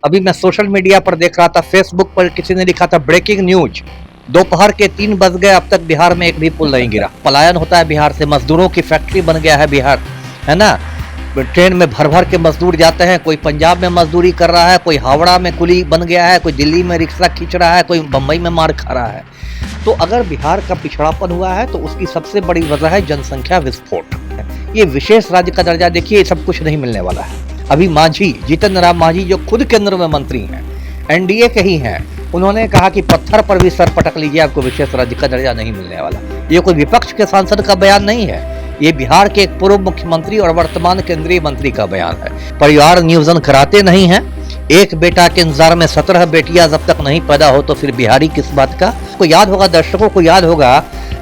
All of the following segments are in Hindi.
अभी मैं सोशल मीडिया पर देख रहा था, फेसबुक पर किसी ने लिखा था ब्रेकिंग न्यूज, दोपहर के 3 बज गए, अब तक बिहार में एक भी पुल नहीं गिरा। पलायन होता है बिहार से, मजदूरों की फैक्ट्री बन गया है बिहार, है ना। ट्रेन में भर भर के मजदूर जाते हैं, कोई पंजाब में मजदूरी कर रहा है, कोई हावड़ा में कुली बन गया है, कोई दिल्ली में रिक्शा खींच रहा है, कोई बम्बई में मार खा रहा है। तो अगर बिहार का पिछड़ापन हुआ है तो उसकी सबसे बड़ी वजह है जनसंख्या विस्फोट। ये विशेष राज्य का दर्जा, देखिए सब कुछ नहीं मिलने वाला है। अभी मांझी, जीतन राम मांझी, जो खुद केंद्र में मंत्री हैं, एनडीए के ही हैं, उन्होंने कहा कि पत्थर पर भी सर पटक लीजिए, आपको विशेष राज्य का दर्जा नहीं मिलने वाला। ये कोई विपक्ष के सांसद का बयान नहीं है, ये बिहार के एक पूर्व मुख्यमंत्री और वर्तमान केंद्रीय मंत्री का बयान है। परिवार नियोजन कराते नहीं हैं, एक बेटा के इंतजार में 17 बेटियां जब तक नहीं पैदा हो तो फिर बिहारी किस बात का। को याद होगा, दर्शकों को याद होगा,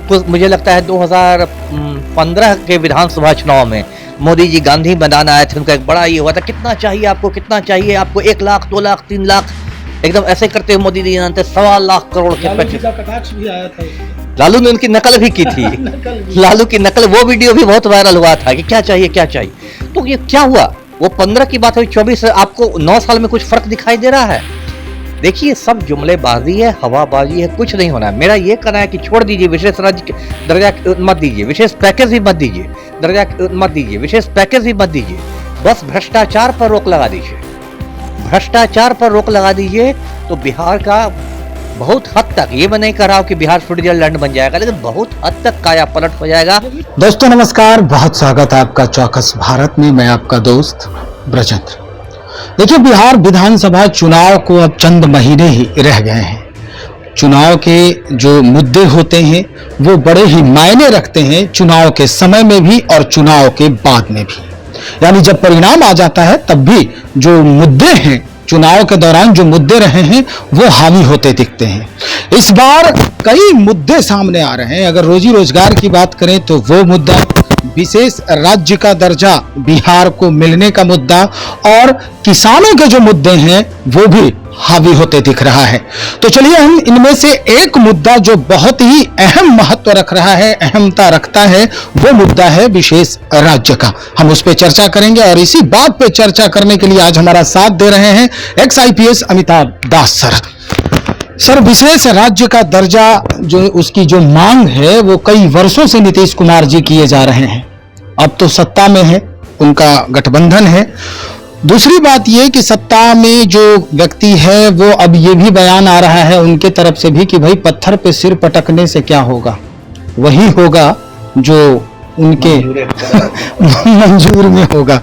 कुछ मुझे लगता है 2015 के विधानसभा चुनाव में मोदी जी गांधी मैदान आए थे, उनका एक बड़ा ये हुआ था, कितना चाहिए आपको, कितना चाहिए आपको, 1 लाख 2 लाख 3 लाख, एकदम ऐसे करते हुए मोदी जी जानते 1.25 लाख करोड़ के कटाक्ष भी आया था। लालू ने उनकी नकल भी की थी लालू की नकल, वो वीडियो भी बहुत वायरल हुआ था कि क्या चाहिए क्या चाहिए। तो ये क्या हुआ, वो 15 की बात हुई, 24 आपको 9 साल में कुछ फर्क दिखाई दे रहा है। देखिए सब जुमलेबाजी है, हवाबाजी है, कुछ नहीं होना है। मेरा ये कहना है कि छोड़ दीजिए, विशेष राज्य दर्जा मत दीजिए, विशेष पैकेज भी मत दीजिए, दर्जा मत दीजिए, विशेष पैकेज भी मत दीजिए, बस भ्रष्टाचार पर रोक लगा दीजिए। भ्रष्टाचार पर रोक लगा दीजिए तो बिहार का बहुत हद तक, ये मैं नहीं कह रहा हूं कि बिहार स्विट्जरलैंड बन जाएगा, लेकिन बहुत हद तक काया पलट हो जाएगा। दोस्तों नमस्कार, बहुत स्वागत है आपका चौकस भारत में। मैं आपका दोस्त ब्रजेंद्र। देखिए बिहार विधानसभा चुनाव को अब चंद महीने ही रह गए हैं। चुनाव के जो मुद्दे होते हैं वो बड़े ही मायने रखते हैं, चुनाव के समय में भी और चुनाव के बाद में भी। यानी जब परिणाम आ जाता है तब भी जो मुद्दे हैं, चुनाव के दौरान जो मुद्दे रहे हैं वो हावी होते दिखते हैं। इस बार कई मुद्दे सामने आ रहे हैं। अगर रोजी रोजगार की बात करें तो वो मुद्दा, विशेष राज्य का दर्जा बिहार को मिलने का मुद्दा, और किसानों के जो मुद्दे हैं वो भी हावी होते दिख रहा है। तो चलिए हम इनमें से एक मुद्दा जो बहुत ही अहम महत्व रख रहा है, अहमता रखता है, वो मुद्दा है विशेष राज्य का। हम उस पर चर्चा करेंगे और इसी बात पे चर्चा करने के लिए आज हमारा साथ दे रहे हैं एक्स IPS अमिताभ दास सर, विशेष राज्य का दर्जा जो उसकी जो मांग है वो कई वर्षों से नीतीश कुमार जी किए जा रहे हैं। अब तो सत्ता में है, उनका गठबंधन है। दूसरी बात ये कि सत्ता में जो व्यक्ति है वो अब ये भी बयान आ रहा है उनके तरफ से भी कि भाई पत्थर पे सिर पटकने से क्या होगा, वही होगा जो उनके मंजूर में होगा।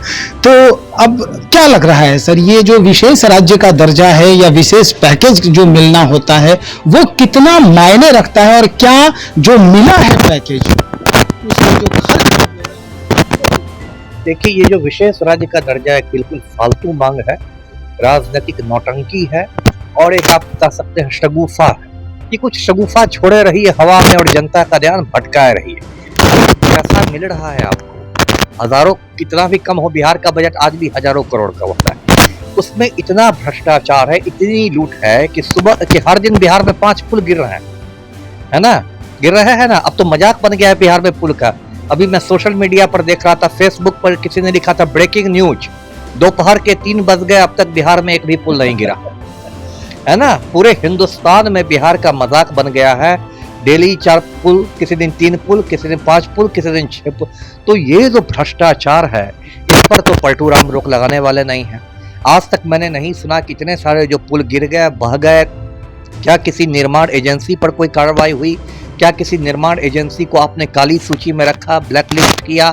तो अब क्या लग रहा है सर, ये जो विशेष राज्य का दर्जा है या विशेष पैकेज जो मिलना होता है वो कितना मायने रखता है, और क्या जो मिला है पैकेज उसमें जो खर्च। देखिए ये जो विशेष राज्य का दर्जा एक बिल्कुल फालतू मांग है, राजनीतिक नौटंकी है, और एक आप बता सकते हैं शगुफा है कि कुछ शगुफा छोड़े रही है हवा में और जनता का ध्यान भटकाए रही है। पैसा मिल रहा है आपको, हजारों, कितना भी कम हो, बिहार का बजट आज भी हजारों करोड़ का होता है, उसमें इतना भ्रष्टाचार है, इतनी लूट है कि सुबह कि हर दिन बिहार में 5 पुल गिर रहे हैं, है ना, गिर रहे हैं ना। अब तो मजाक बन गया है बिहार में पुल का। अभी मैं सोशल मीडिया पर देख रहा था, फेसबुक पर किसी ने लिखा था ब्रेकिंग न्यूज, दोपहर के 3 बज गए, अब तक बिहार में एक भी पुल नहीं गिरा, है ना। पूरे हिंदुस्तान में बिहार का मजाक बन गया है, डेली 4 पुल, किसी दिन 3 पुल, किसी दिन 5 पुल, किसी दिन 6 पुल। तो ये जो भ्रष्टाचार है इस पर तो पलटू राम रोक लगाने वाले नहीं है। आज तक मैंने नहीं सुना कि इतने सारे जो पुल गिर गए, बह गए, क्या किसी निर्माण एजेंसी पर कोई कार्रवाई हुई, क्या किसी निर्माण एजेंसी को आपने काली सूची में रखा, ब्लैकलिस्ट किया,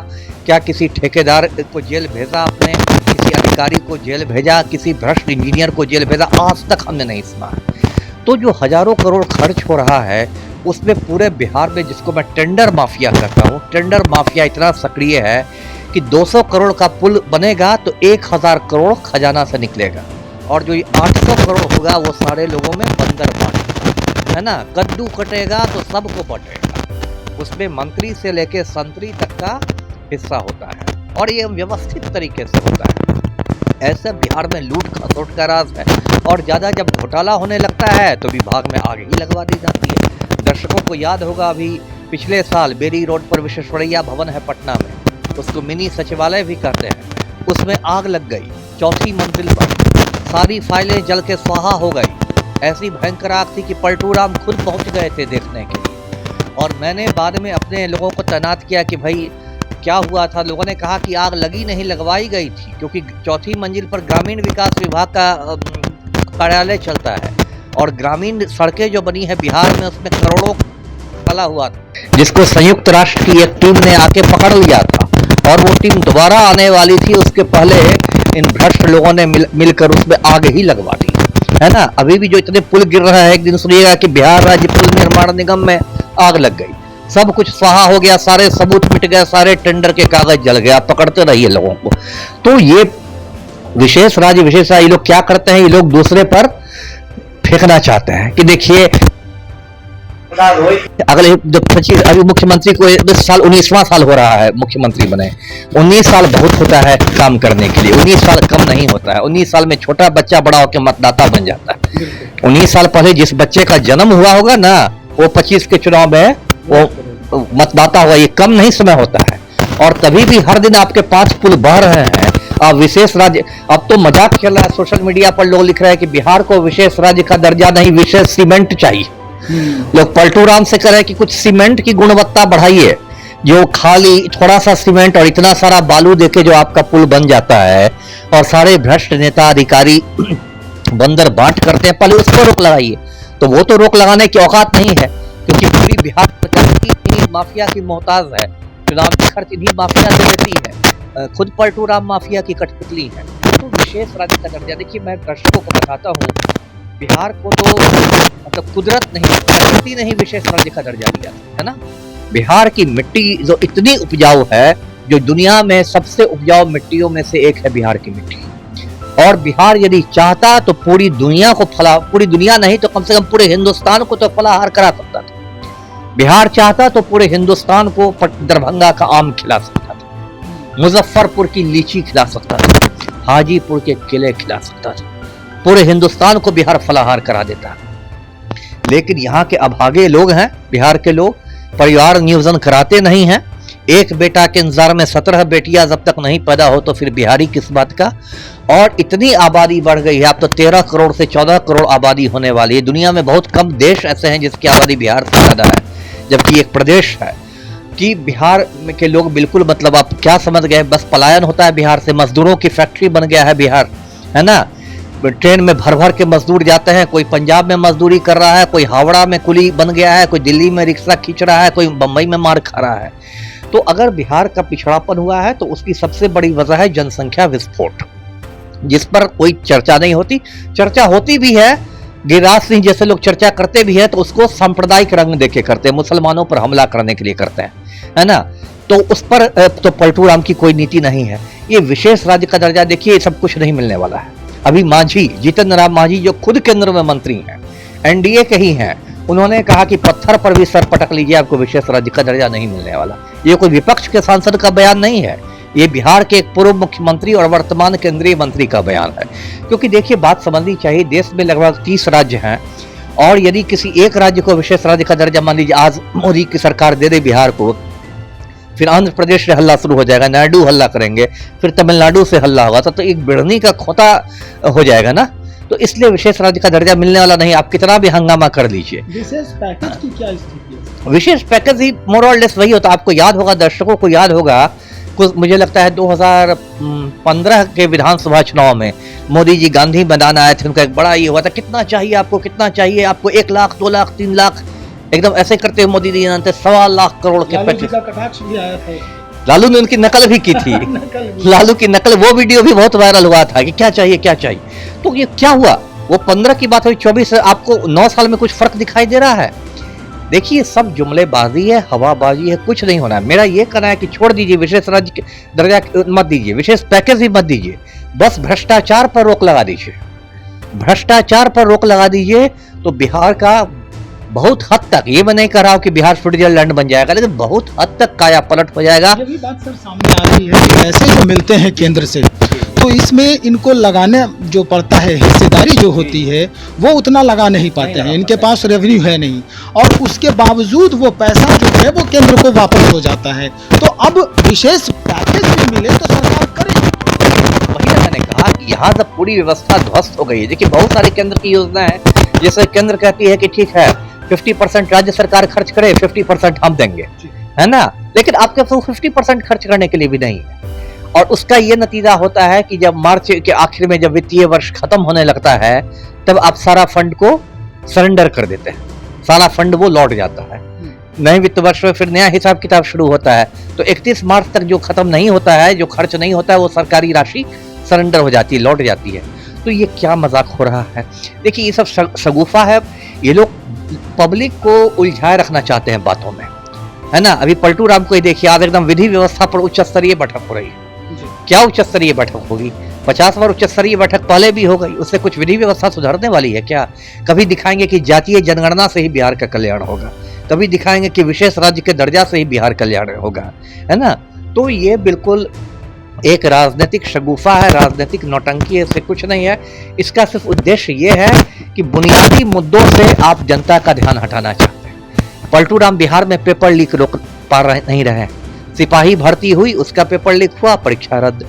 क्या किसी ठेकेदार को जेल भेजा आपने, किसी अधिकारी को जेल भेजा, किसी भ्रष्ट इंजीनियर को जेल भेजा, आज तक हमने नहीं सुना। तो जो हजारों करोड़ खर्च हो रहा है उसमें पूरे बिहार में, जिसको मैं टेंडर माफिया कहता हूँ, टेंडर माफिया इतना सक्रिय है कि 200 करोड़ का पुल बनेगा तो 1000 करोड़ खजाना से निकलेगा, और जो ये 800 करोड़ होगा वो सारे लोगों में बंदर बांट, है ना, कद्दू कटेगा तो सबको बटेगा। उसमें मंत्री से लेके संतरी तक का हिस्सा होता है और ये व्यवस्थित तरीके से होता है। ऐसे बिहार में लूट खसोट का राज है, और ज्यादा जब घोटाला होने लगता है तो विभाग में आग ही लगवा दी जाती है। दर्शकों को याद होगा, अभी पिछले साल बेरी रोड पर विश्वेश्वरैया भवन है पटना में, उसको मिनी सचिवालय भी कहते हैं, उसमें आग लग गई 4थी मंजिल पर। सारी फाइलें जल के स्वाहा हो गई। ऐसी भयंकर आग थी कि पलटू राम खुद पहुंच गए थे देखने के लिए। और मैंने बाद में अपने लोगों को तैनात किया कि भाई क्या हुआ था। लोगों ने कहा कि आग लगी नहीं, लगवाई गई थी, क्योंकि चौथी मंजिल पर ग्रामीण विकास विभाग का कार्यालय चलता है और ग्रामीण सड़कें जो बनी है बिहार में उसमें करोड़ों फला हुआ था, जिसको संयुक्त राष्ट्र की एक टीम ने आके पकड़ लिया था और वो टीम दोबारा आने वाली थी। उसके पहले इन भ्रष्ट लोगों ने मिलकर उसमें आग ही लगवा दी, है ना। अभी भी जो इतने पुल गिर रहा है, एक दिन सुनिएगा कि बिहार राज्य पुल निर्माण निगम में आग लग गई, सब कुछ स्वाहा हो गया, सारे सबूत मिट गए, सारे टेंडर के कागज जल गया। पकड़ते रहिए लोगों को। तो ये विशेष राज्य विशेष ये लोग क्या करते हैं, ये लोग दूसरे पर फेंकना चाहते हैं कि देखिए अगले जो 25 अभी मुख्यमंत्री को 19वां साल हो रहा है मुख्यमंत्री बने। 19 साल बहुत होता है काम करने के लिए, 19 साल कम नहीं होता है। 19 साल में छोटा बच्चा बड़ा होकर मतदाता बन जाता है। 19 साल पहले जिस बच्चे का जन्म हुआ होगा ना, वो 25 के चुनाव में वो मतदाता हुआ। ये कम नहीं समय होता है। और तभी भी हर दिन आपके 5 पुल बह रहे हैं। अब विशेष राज्य, अब तो मजाक चल रहा है, सोशल मीडिया पर लोग लिख रहे हैं कि बिहार को विशेष राज्य का दर्जा नहीं, विशेष सीमेंट चाहिए। लोग पलटू राम से कह रहे हैं कि कुछ सीमेंट की गुणवत्ता बढ़ाइए। जो खाली थोड़ा सा सीमेंट और इतना सारा बालू देके जो आपका पुल बन जाता है और सारे भ्रष्ट नेता अधिकारी बंदर बांट करते हैं, पहले उसको रोक लगाइए। तो वो तो रोक लगाने की औकात नहीं है, क्योंकि पूरी बिहार प्रशासन माफिया की मोहताज है। चुनाव की खर्च इन्हीं माफिया से देती है। खुद पलटू राम माफिया की कठपुतली है। तो विशेष राज्य का दर्जा, देखिए मैं दर्शकों को बताता हूँ, बिहार को तो मतलब कुदरत नहीं, प्रकृति ने ही विशेष राज्य का दर्जा दिया है ना। बिहार की मिट्टी जो इतनी उपजाऊ है, जो दुनिया में सबसे उपजाऊ मिट्टियों में से एक है बिहार की मिट्टी। और बिहार यदि चाहता तो पूरी दुनिया को पूरी दुनिया नहीं तो कम से कम पूरे हिंदुस्तान को तो फलाहार करा सकता था। बिहार चाहता तो पूरे हिंदुस्तान को दरभंगा का आम खिला सकता था, मुजफ्फरपुर की लीची खिला सकता था, हाजीपुर के किले खिला सकता था। पूरे हिंदुस्तान को बिहार फलाहार करा देता। लेकिन यहाँ के अभागे लोग हैं, बिहार के लोग परिवार नियोजन कराते नहीं हैं। एक बेटा के इंतजार में 17 बेटियां जब तक नहीं पैदा हो तो फिर बिहारी किस बात का। और इतनी आबादी बढ़ गई है, अब तो 13 करोड़ से 14 करोड़ आबादी होने वाली है। दुनिया में बहुत कम देश ऐसे हैं जिसकी आबादी बिहार से ज्यादा है, जबकि एक प्रदेश है कि बिहार के लोग बिल्कुल मतलब आप क्या समझ गए, बस पलायन होता है बिहार से। मजदूरों की फैक्ट्री बन गया है बिहार, है ना। ट्रेन में भर भर के मजदूर जाते हैं, कोई पंजाब में मजदूरी कर रहा है, कोई हावड़ा में कुली बन गया है, कोई दिल्ली में रिक्शा खींच रहा है, कोई बंबई में मार खा रहा है। तो अगर बिहार का पिछड़ापन हुआ है तो उसकी सबसे बड़ी वजह है जनसंख्या विस्फोट, जिस पर कोई चर्चा नहीं होती। चर्चा होती भी है, गिरिराज सिंह जैसे लोग चर्चा करते भी है तो उसको सांप्रदायिक रंग देके करते हैं, मुसलमानों पर हमला करने के लिए करते हैं, है ना। तो उस पर तो पलटू राम की कोई नीति नहीं है। ये विशेष राज्य का दर्जा, देखिए सब कुछ नहीं मिलने वाला है। अभी मांझी, जीतन राम मांझी जो खुद केंद्र में मंत्री हैं, एनडीए के ही हैं, उन्होंने कहा कि पत्थर पर भी सर पटक लीजिए, आपको विशेष राज्य का दर्जा नहीं मिलने वाला। ये कोई विपक्ष के सांसद का बयान नहीं है, ये बिहार के एक पूर्व मुख्यमंत्री और वर्तमान केंद्रीय मंत्री का बयान है। क्योंकि देखिए बात समझनी चाहिए, देश में लगभग 30 राज्य हैं और यदि किसी एक राज्य को विशेष राज्य का दर्जा, मान लीजिए आज मोदी की सरकार दे दे बिहार को, फिर आंध्र प्रदेश से हल्ला शुरू हो जाएगा, नायडू हल्ला करेंगे, फिर तमिलनाडु से हल्ला होगा, तो एक बिड़नी का खोता हो जाएगा ना। तो इसलिए विशेष राज्य का दर्जा मिलने वाला नहीं, आप कितना भी हंगामा कर लीजिए। विशेष पैकेज की क्या स्थिति है? विशेष पैकेज ही मोर और लेस वही होता। आपको याद होगा, दर्शकों को याद होगा, कुछ मुझे लगता है 2015 के विधानसभा चुनाव में मोदी जी गांधी मैदान आए थे, उनका एक बड़ा ये हुआ था, कितना चाहिए आपको, कितना चाहिए आपको, 1 लाख 2 लाख 3 लाख, एकदम ऐसे करते हुए मोदी जी जानते 1.25 लाख करोड़ के पैकेज। कटाक्ष भी आया था, लालू ने उनकी नकल भी की थी लालू की नकल, वो वीडियो भी बहुत वायरल हुआ था कि क्या चाहिए क्या चाहिए। तो ये क्या हुआ, वो 15 की बात हुई, 24 आपको 9 साल में कुछ फर्क दिखाई दे रहा है। देखिए सब जुमलेबाजी है, हवाबाजी है, कुछ नहीं होना है। मेरा ये कहना है कि छोड़ दीजिए विशेष राज्य दर्जा मत दीजिए, विशेष पैकेज भी मत दीजिए, बस भ्रष्टाचार पर रोक लगा दीजिए। भ्रष्टाचार पर रोक लगा दीजिए तो बिहार का बहुत हद तक, ये मैं नहीं कह रहा हूं कि बिहार स्विट्जरलैंड बन जाएगा, लेकिन बहुत हद तक काया पलट हो जाएगा। ये भी बात सर सामने आ रही है कि पैसे जो मिलते हैं केंद्र से, तो इसमें इनको लगाने जो पड़ता है, हिस्सेदारी जो होती है वो उतना लगा नहीं पाते हैं, इनके पास रेवेन्यू है नहीं, और उसके बावजूद वो पैसा जो है वो केंद्र को वापस हो जाता है। तो अब विशेष पैकेज भी मिले तो सरकार करे। वही मैंने कहा कहा कि यहाँ सब पूरी व्यवस्था ध्वस्त हो गई है। देखिए बहुत सारी केंद्र की योजना है, जैसे केंद्र कहती है कि ठीक है 50% राज्य सरकार खर्च करे, 50% हम देंगे, है ना, लेकिन आपके पास 50% खर्च करने के लिए भी नहीं है। और उसका ये नतीजा होता है कि जब मार्च के आखिर में जब वित्तीय वर्ष खत्म होने लगता है, तब आप सारा फंड को सरेंडर कर देते हैं, सारा फंड वो लौट जाता है। नए वित्त वर्ष में फिर नया हिसाब किताब शुरू होता है, तो 31 मार्च तक जो खत्म नहीं होता है, जो खर्च नहीं होता है, वो सरकारी राशि सरेंडर हो जाती है, लौट जाती है। तो ये क्या मजाक हो रहा है। देखिए ये सब शगुफा है, ये लोग पब्लिक को उलझाए रखना चाहते हैं बातों में, है ना। अभी पलटू राम को ही देखिए, आप एकदम विधि व्यवस्था पर उच्च स्तरीय बैठक हो रही है। क्या उच्च स्तरीय बैठक होगी? 50 बार उच्च स्तरीय बैठक पहले भी हो गई, उससे कुछ विधि व्यवस्था सुधरने वाली है क्या? कभी दिखाएंगे कि जातीय जनगणना से ही बिहार का कल्याण होगा, कभी दिखाएंगे कि विशेष राज्य के दर्जा से ही बिहार कल्याण होगा, है ना। तो ये बिल्कुल एक राजनीतिक शगुफा है, राजनीतिक नौटंकी है, इससे कुछ नहीं है। इसका सिर्फ उद्देश्य ये है कि बुनियादी मुद्दों से आप जनता का ध्यान हटाना चाहते हैं। पलटू राम बिहार में पेपर लीक रोक नहीं रहे, सिपाही भर्ती हुई, उसका पेपर लीक हुआ, परीक्षा रद्द।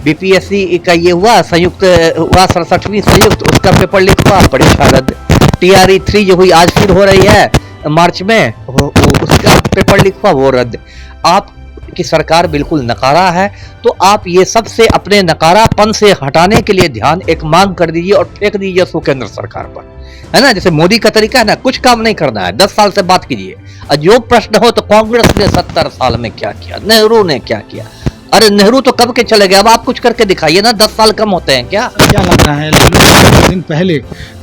बीपीएससी का ये हुआ, संयुक्त हुआ 67वीं संयुक्त, उसका पेपर लीक हुआ, परीक्षा रद्द। TRE 3 जो हुई आज फिर हो रही है मार्च में, उसका पेपर लीक हुआ, वो रद्द। आप की सरकार बिल्कुल नकारा है, तो आप ये सब से अपने नकारापन से हटाने के लिए ध्यान एक मांग कर दीजिए और फेंक दीजिए उसको केंद्र सरकार पर, है ना। जैसे मोदी का तरीका है ना, कुछ काम नहीं करना है, 10 साल से बात कीजिए। और जो प्रश्न हो तो कांग्रेस ने 70 साल में क्या किया, नेहरू ने क्या किया, अरे नेहरू तो कब के चले गए, अब आप कुछ करके दिखाइए ना, 10 साल कम होते हैं क्या? क्या लग रहा है लालू कुछ दिन पहले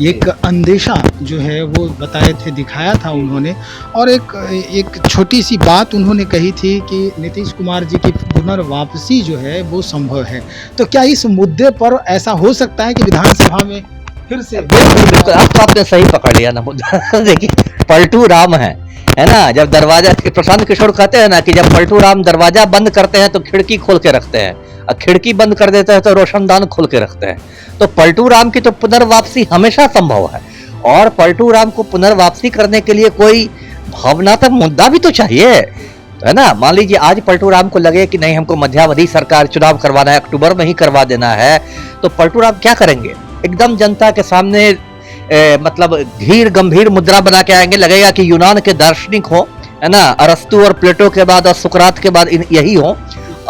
एक अंदेशा जो है वो बताए थे, दिखाया था उन्होंने, और एक छोटी सी बात उन्होंने कही थी कि नीतीश कुमार जी की पुनर्वापसी जो है वो संभव है। तो क्या इस मुद्दे पर ऐसा हो सकता है कि विधानसभा में फिर से? बिल्कुल, अब तो आपने सही पकड़ लिया ना मुद्दा। देखिए पलटू राम है ना, जब दरवाजा, प्रशांत किशोर कहते हैं ना कि जब पलटू राम दरवाजा बंद करते हैं तो खिड़की खोल के रखते हैं, और खिड़की बंद कर देते हैं तो रोशनदान खोल के रखते हैं। तो पलटू राम की तो पुनर्वापसी हमेशा संभव है, और पलटू राम को पुनर्वापसी करने के लिए कोई भावनात्मक मुद्दा भी तो चाहिए, है ना। मान लीजिए आज पलटू राम को लगे कि नहीं हमको मध्यावधि सरकार चुनाव करवाना है, अक्टूबर में ही करवा देना है, तो पलटू राम क्या करेंगे? एकदम जनता के सामने मतलब धीर गंभीर मुद्रा बना के आएंगे, लगेगा कि यूनान के दार्शनिक हो, है ना, अरस्तु और प्लेटो के बाद और सुकरात के बाद यही हो,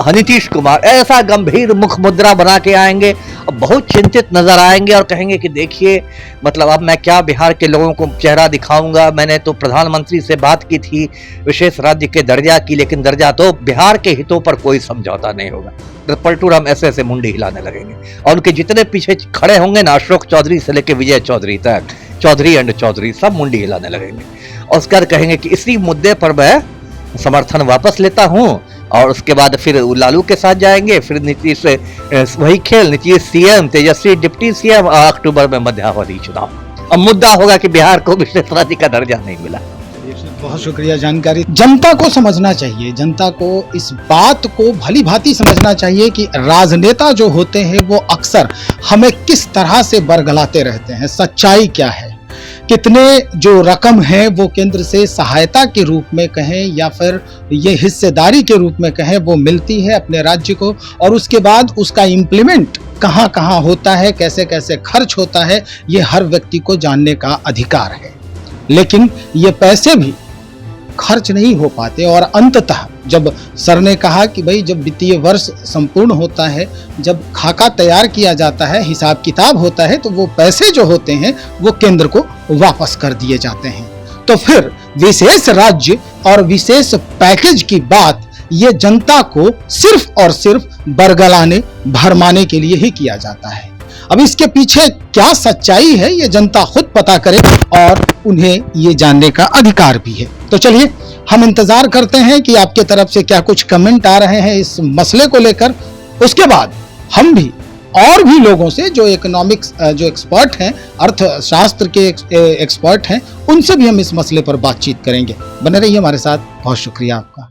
नीतीश कुमार ऐसा गंभीर मुख मुद्रा बना के आएंगे और बहुत चिंतित नजर आएंगे और कहेंगे कि देखिए मतलब अब मैं क्या बिहार के लोगों को चेहरा दिखाऊंगा, मैंने तो प्रधानमंत्री से बात की थी विशेष राज्य के दर्जा की, लेकिन दर्जा तो बिहार के हितों पर कोई समझौता नहीं होगा। तो पलटू राम ऐसे ऐसे मुंडी हिलाने लगेंगे और उनके जितने पीछे खड़े होंगे ना, अशोक चौधरी से लेकर विजय चौधरी तक, चौधरी एंड चौधरी सब मुंडी हिलाने लगेंगे और उसके बाद कहेंगे कि इसी मुद्दे पर मैं समर्थन वापस लेता हूं, और उसके बाद फिर लालू के साथ जाएंगे, फिर नीतीश वही खेल, नीतीश सीएम, तेजस्वी डिप्टी सीएम, अक्टूबर में मध्यावधि चुनाव। अब मुद्दा होगा कि बिहार को विशेष राज्य का दर्जा नहीं मिला। बहुत शुक्रिया जानकारी। जनता को समझना चाहिए, जनता को इस बात को भली भांति समझना चाहिए कि राजनेता जो होते हैं वो अक्सर हमें किस तरह से बरगलाते रहते हैं, सच्चाई क्या है, कितने जो रकम है वो केंद्र से सहायता के रूप में कहें या फिर ये हिस्सेदारी के रूप में कहें वो मिलती है अपने राज्य को, और उसके बाद उसका इम्प्लीमेंट कहाँ कहाँ होता है, कैसे कैसे खर्च होता है, ये हर व्यक्ति को जानने का अधिकार है। लेकिन ये पैसे भी खर्च नहीं हो पाते, और अंततः जब सर ने कहा कि भाई जब वित्तीय वर्ष संपूर्ण होता है, जब खाका तैयार किया जाता है, हिसाब किताब होता है, तो वो पैसे जो होते हैं वो केंद्र को वापस कर दिए जाते हैं। तो फिर विशेष राज्य और विशेष पैकेज की बात ये जनता को सिर्फ और सिर्फ बरगलाने भरमाने के लिए ही किया जाता है। अब इसके पीछे क्या सच्चाई है ये जनता खुद पता करे, और उन्हें ये जानने का अधिकार भी है। तो चलिए हम इंतजार करते हैं कि आपके तरफ से क्या कुछ कमेंट आ रहे हैं इस मसले को लेकर। उसके बाद हम भी और भी लोगों से जो इकोनॉमिक्स जो एक्सपर्ट हैं, अर्थशास्त्र के एक्सपर्ट हैं, उनसे भी हम इस मसले पर बातचीत करेंगे। बने रहिए हमारे साथ। बहुत शुक्रिया।